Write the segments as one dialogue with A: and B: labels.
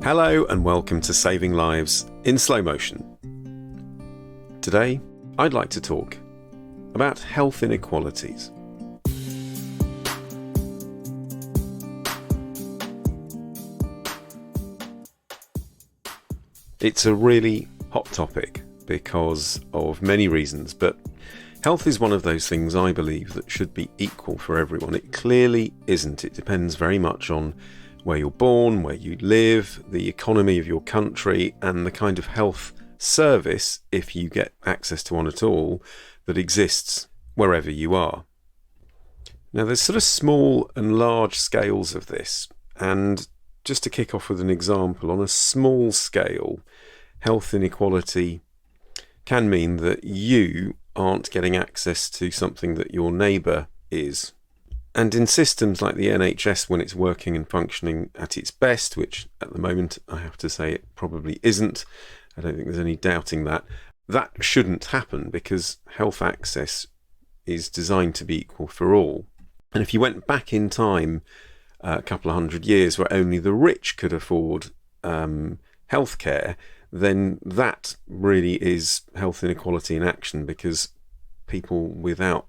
A: Hello and welcome to Saving Lives in Slow Motion. Today, I'd like to talk about health inequalities. It's a really hot topic because of many reasons, but health is one of those things I believe that should be equal for everyone. It clearly isn't. It depends very much on where you're born, where you live, the economy of your country, and the kind of health service, if you get access to one at all, that exists wherever you are. Now, there's sort of small and large scales of this, and just to kick off with an example, on a small scale, health inequality can mean that you aren't getting access to something that your neighbour is. And in systems like the NHS, when it's working and functioning at its best, which at the moment I have to say it probably isn't, I don't think there's any doubting that, that shouldn't happen because health access is designed to be equal for all. And if you went back in time a couple of hundred years where only the rich could afford healthcare, then that really is health inequality in action, because people without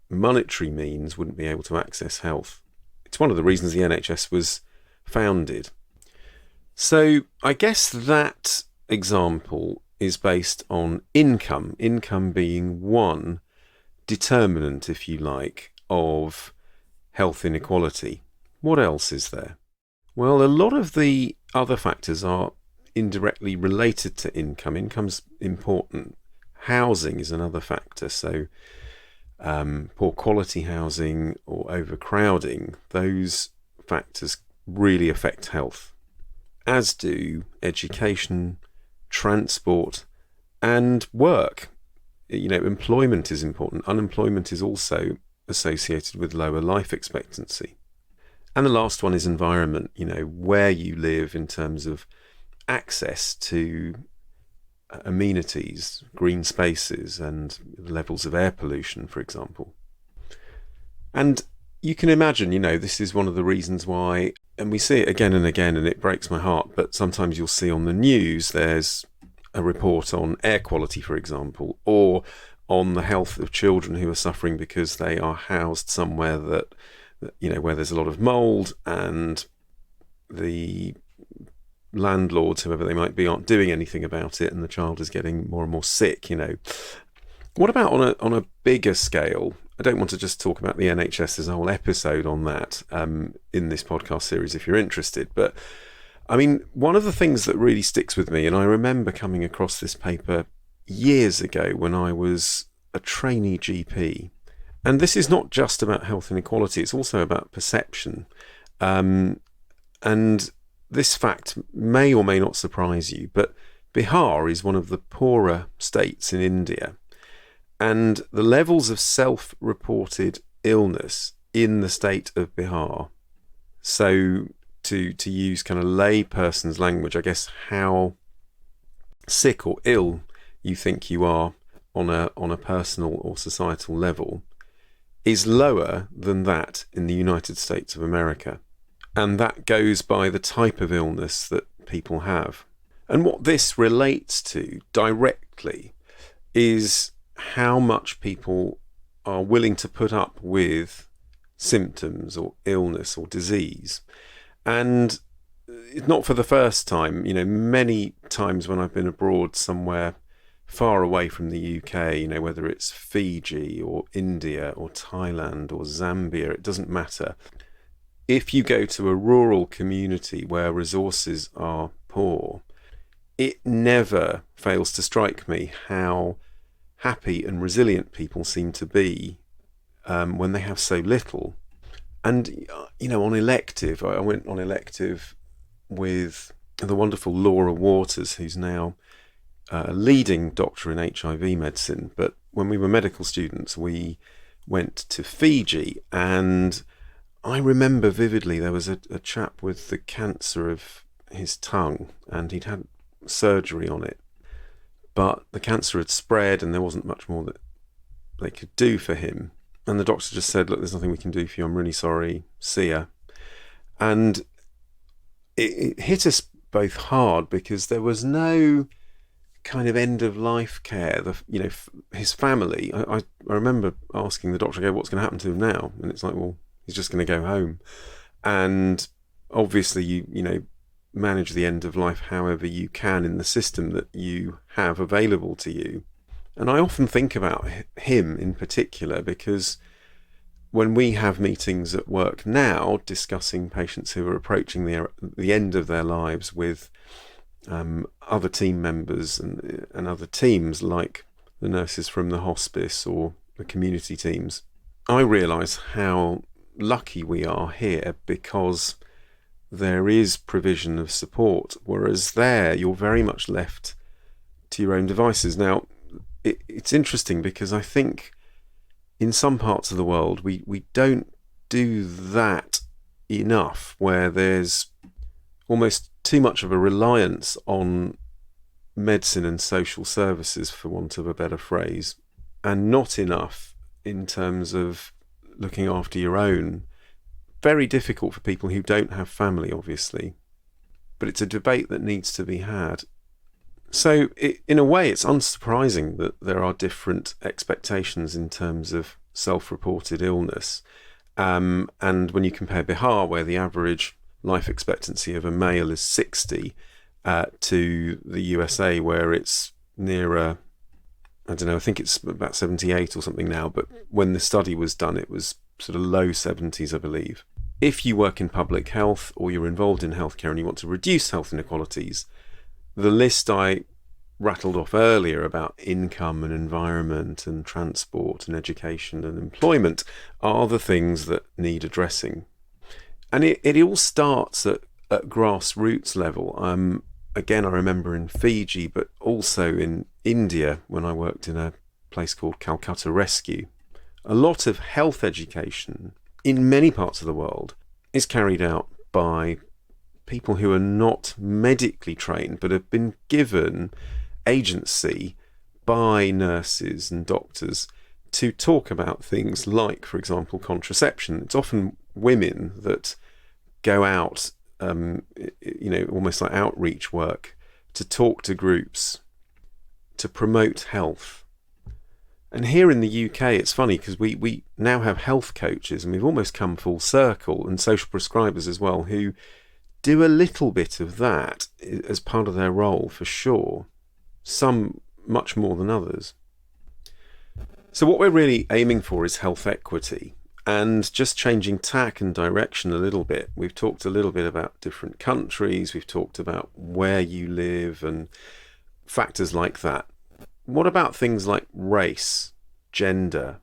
A: monetary means wouldn't be able to access health. It's one of the reasons the NHS was founded. So I guess that example is based on income being one determinant, if you like, of health inequality. What else is there? Well, a lot of the other factors are indirectly related to income. Income's important. Housing is another factor. So poor quality housing or overcrowding, those factors really affect health, as do education, transport, and work. Employment is important. Unemployment is also associated with lower life expectancy. And the last one is environment, where you live in terms of access to amenities, green spaces, and levels of air pollution, for example. And you can imagine, this is one of the reasons why, and we see it again and again, and it breaks my heart, but sometimes you'll see on the news there's a report on air quality, for example, or on the health of children who are suffering because they are housed somewhere that where there's a lot of mold, and the landlords, whoever they might be, aren't doing anything about it, and the child is getting more and more sick. What about on a bigger scale? I don't want to just talk about the NHS. There's a whole episode on that in this podcast series if you're interested, but I mean, one of the things that really sticks with me, and I remember coming across this paper years ago when I was a trainee GP, and this is not just about health inequality, it's also about perception, and this fact may or may not surprise you, but Bihar is one of the poorer states in India, and the levels of self-reported illness in the state of Bihar, so to use kind of lay person's language, I guess, how sick or ill you think you are on a personal or societal level, is lower than that in the United States of America. And that goes by the type of illness that people have. And what this relates to directly is how much people are willing to put up with symptoms or illness or disease. And not for the first time, many times when I've been abroad somewhere far away from the UK, whether it's Fiji or India or Thailand or Zambia, it doesn't matter. If you go to a rural community where resources are poor, it never fails to strike me how happy and resilient people seem to be when they have so little. And, on elective, I went on elective with the wonderful Laura Waters, who's now a leading doctor in HIV medicine. But when we were medical students, we went to Fiji, and I remember vividly there was a chap with the cancer of his tongue, and he'd had surgery on it, but the cancer had spread and there wasn't much more that they could do for him. And the doctor just said, look, there's nothing we can do for you. I'm really sorry. See ya. And it hit us both hard because there was no kind of end of life care. His family. I remember asking the doctor, "Okay, what's going to happen to him now?" And it's like, well, he's just going to go home. And obviously, you manage the end of life however you can in the system that you have available to you. And I often think about him in particular because when we have meetings at work now discussing patients who are approaching the end of their lives with other team members and other teams like the nurses from the hospice or the community teams, I realise how lucky we are here because there is provision of support, whereas there you're very much left to your own devices. Now, it's interesting because I think in some parts of the world we don't do that enough, where there's almost too much of a reliance on medicine and social services, for want of a better phrase, and not enough in terms of looking after your own. Very difficult for people who don't have family, obviously, but it's a debate that needs to be had. So in a way, it's unsurprising that there are different expectations in terms of self-reported illness. And when you compare Bihar, where the average life expectancy of a male is 60, to the USA, where it's nearer, I don't know, I think it's about 78 or something now, but when the study was done, it was sort of low 70s, I believe. If you work in public health or you're involved in healthcare and you want to reduce health inequalities, the list I rattled off earlier about income and environment and transport and education and employment are the things that need addressing. And it all starts at grassroots level. Again, I remember in Fiji, but also in India when I worked in a place called Calcutta Rescue. A lot of health education in many parts of the world is carried out by people who are not medically trained but have been given agency by nurses and doctors to talk about things like, for example, contraception. It's often women that go out, almost like outreach work, to talk to groups, to promote health. And here in the UK, it's funny because we now have health coaches, and we've almost come full circle, and social prescribers as well, who do a little bit of that as part of their role, for sure. Some much more than others. So what we're really aiming for is health equity, and just changing tack and direction a little bit. We've talked a little bit about different countries, we've talked about where you live and factors like that. What about things like race, gender,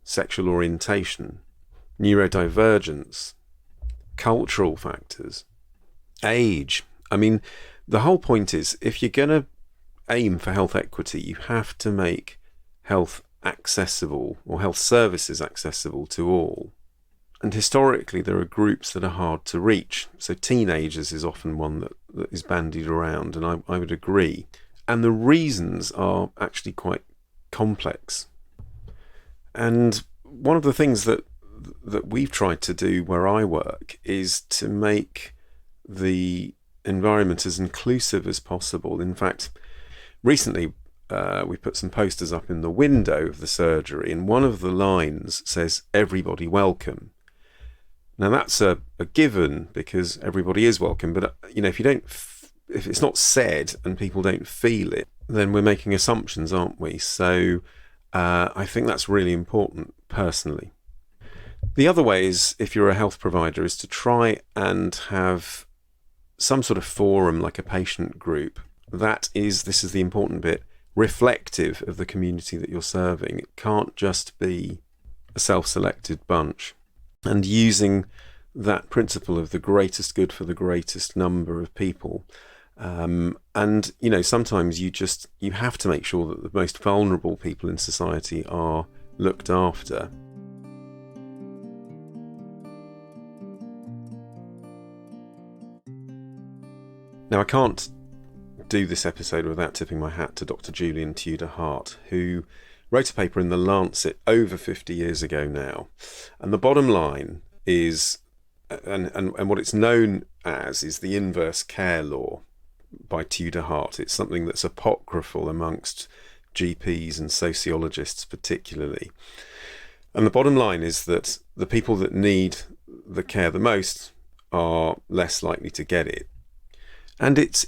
A: sexual orientation, neurodivergence, cultural factors, age? I mean, the whole point is, if you're going to aim for health equity, you have to make health accessible, or health services accessible to all. And historically, there are groups that are hard to reach. So teenagers is often one that is bandied around, and I would agree. And the reasons are actually quite complex. And one of the things that we've tried to do where I work is to make the environment as inclusive as possible. In fact, recently we put some posters up in the window of the surgery, and one of the lines says, "Everybody welcome." Now that's a given because everybody is welcome, but if it's not said and people don't feel it, then we're making assumptions, aren't we? So I think that's really important personally. The other way is, if you're a health provider, is to try and have some sort of forum, like a patient group, this is the important bit, reflective of the community that you're serving. It can't just be a self-selected bunch. And using that principle of the greatest good for the greatest number of people. And sometimes you have to make sure that the most vulnerable people in society are looked after. Now, I can't do this episode without tipping my hat to Dr. Julian Tudor Hart, who wrote a paper in The Lancet over 50 years ago now. And the bottom line is, and what it's known as is the inverse care law by Tudor Hart. It's something that's apocryphal amongst GPs and sociologists particularly. And the bottom line is that the people that need the care the most are less likely to get it. And it's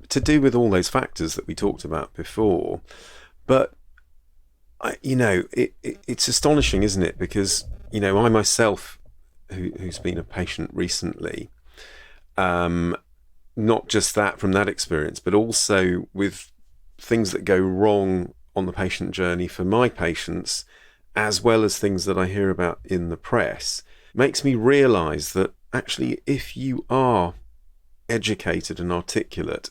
A: to do with all those factors that we talked about before. But, it's astonishing, isn't it? Because, I myself, who's been a patient recently, not just that from that experience, but also with things that go wrong on the patient journey for my patients, as well as things that I hear about in the press, makes me realise that actually if you are educated and articulate,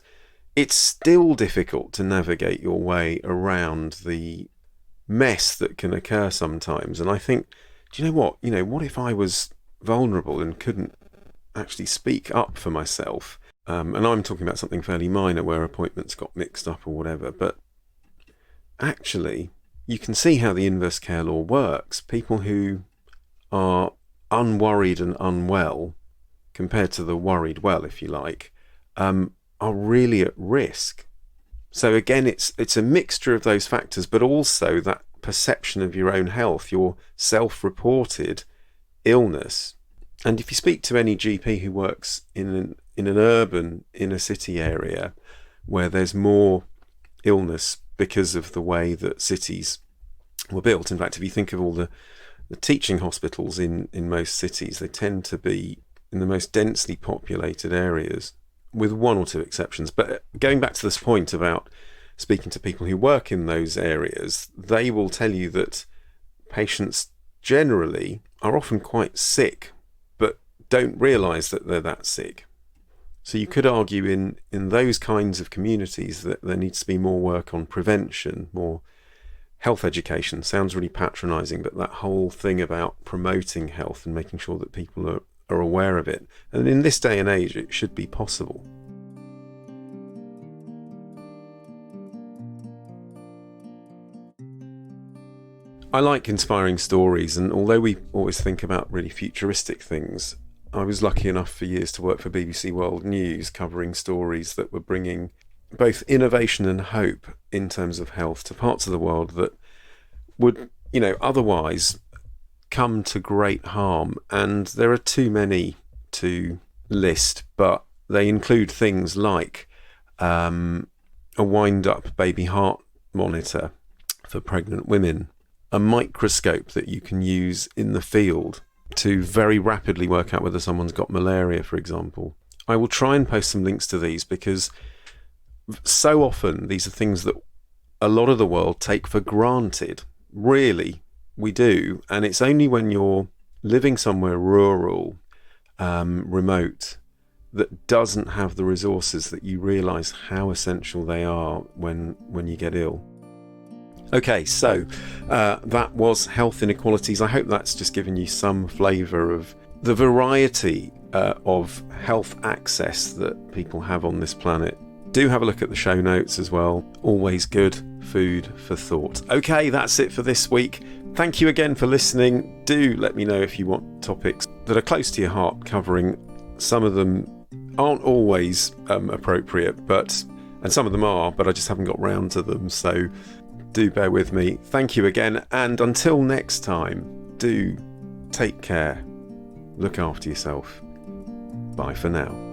A: it's still difficult to navigate your way around the mess that can occur sometimes. And I think, do you know what? What if I was vulnerable and couldn't actually speak up for myself? And I'm talking about something fairly minor where appointments got mixed up or whatever. But actually, you can see how the inverse care law works. People who are unworried and unwell, compared to the worried well, if you like, are really at risk. So again, it's a mixture of those factors, but also that perception of your own health, your self-reported illness. And if you speak to any GP who works in an urban inner city area where there's more illness because of the way that cities were built, in fact, if you think of all the teaching hospitals in most cities, they tend to be in the most densely populated areas, with one or two exceptions. But going back to this point about speaking to people who work in those areas, they will tell you that patients generally are often quite sick, but don't realise that they're that sick. So you could argue in those kinds of communities that there needs to be more work on prevention, more health education. Sounds really patronising, but that whole thing about promoting health and making sure that people are aware of it. And in this day and age, it should be possible. I like inspiring stories, and although we always think about really futuristic things, I was lucky enough for years to work for BBC World News, covering stories that were bringing both innovation and hope in terms of health to parts of the world that would, otherwise come to great harm. And there are too many to list, but they include things like a wind-up baby heart monitor for pregnant women, a microscope that you can use in the field to very rapidly work out whether someone's got malaria, for example. I will try and post some links to these because so often these are things that a lot of the world take for granted. Really, we do. And it's only when you're living somewhere rural, remote, that doesn't have the resources that you realise how essential they are when you get ill. Okay, so that was Health Inequalities. I hope that's just given you some flavour of the variety of health access that people have on this planet. Do have a look at the show notes as well. Always good food for thought. Okay, that's it for this week. Thank you again for listening. Do let me know if you want topics that are close to your heart covering. Some of them aren't always appropriate, and some of them are, but I just haven't got round to them. So do bear with me. Thank you again. And until next time, do take care. Look after yourself. Bye for now.